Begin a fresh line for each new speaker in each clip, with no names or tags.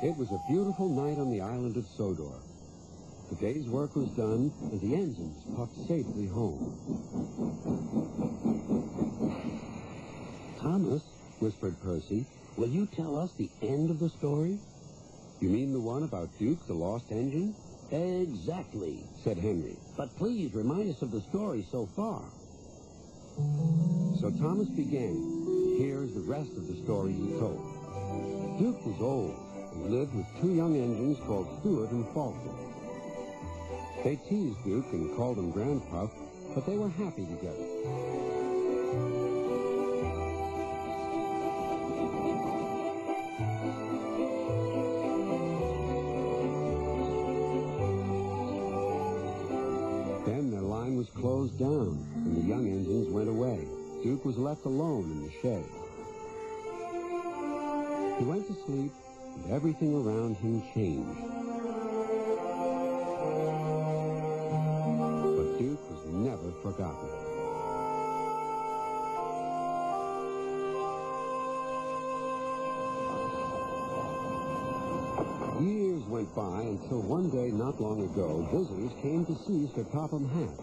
It was a beautiful night on the island of Sodor. The day's work was done, and the engines puffed safely home. "Thomas," whispered Percy, "will you tell us the end of the story?" "You mean the one about Duke, the lost engine?"
"Exactly,"
said Henry.
"but please remind us of the story so far."
So Thomas began. Here is the rest of the story he told. Duke was old and lived with two young engines called Stuart and Falcon. They teased Duke and called him Grandpuff, but they were happy together. Then their line was closed down, and the young engines went away. Duke was left alone in the shed. He went to sleep, and everything around him changed. But Duke was never forgotten. Years went by until one day not long ago, visitors came to see Sir Topham Hatt.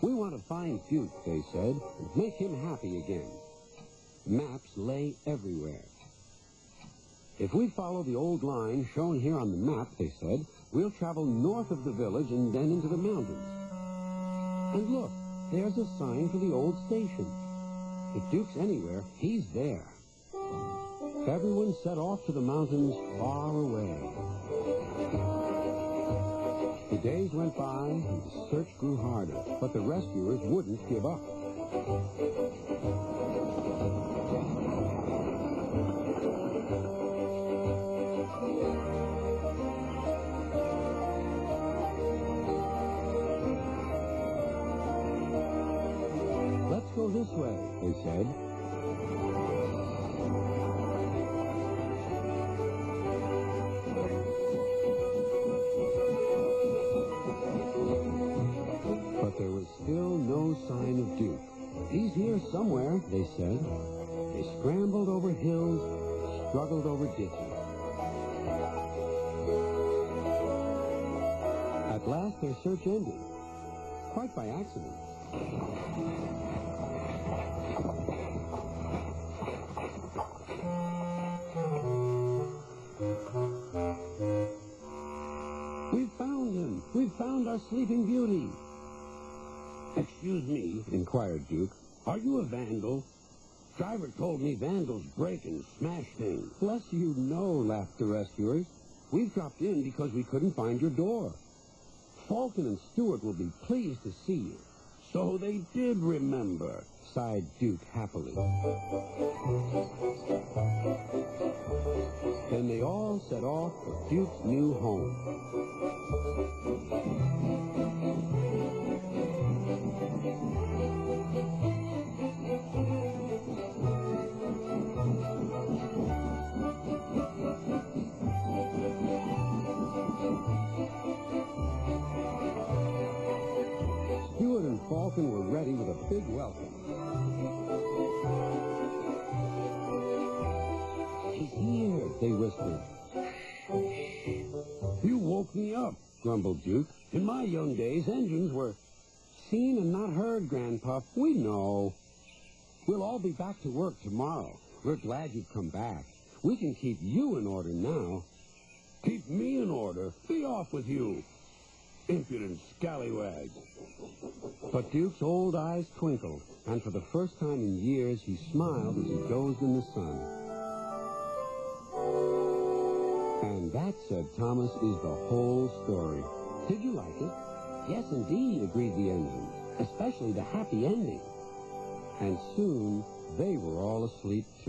"We want to find Duke," they said, "and make him happy again." Maps lay everywhere. "If we follow the old line shown here on the map," they said, "we'll travel north of the village and then into the mountains. And look, there's a sign for the old station. If Duke's anywhere, he's there." Everyone set off to the mountains far away. The days went by, and the search grew harder, but the rescuers wouldn't give up. "Let's go this way," they said. But there was still no sign of Duke. "He's here somewhere," they said. They scrambled over hills, struggled over ditches. At last their search ended, quite by accident. "We've found him! We've found our Sleeping Beauty!" "Excuse me," inquired Duke, "are you a vandal? Driver told me vandals break and smash things." "Bless you, no," laughed the rescuers. "We've dropped in because we couldn't find your door. Falcon and Stuart will be pleased to see you." "So they did remember," sighed Duke happily. Then they all set off for Duke's new home. Stuart and Falcon were ready with a big welcome. "He's here," they whispered. "You woke me up," grumbled Duke. "In my young days, engines were..." "Seen and not heard, Grandpuff. We know. We'll all be back to work tomorrow. We're glad you've come back. We can keep you in order now." "Keep me in order? Be off with you, impudent scallywag." But Duke's old eyes twinkled, and for the first time in years, he smiled as he dozed in the sun. And that, said Thomas, is the whole story. Did you like it? "Yes, indeed," agreed the engine, "especially the happy ending." And soon, they were all asleep, too.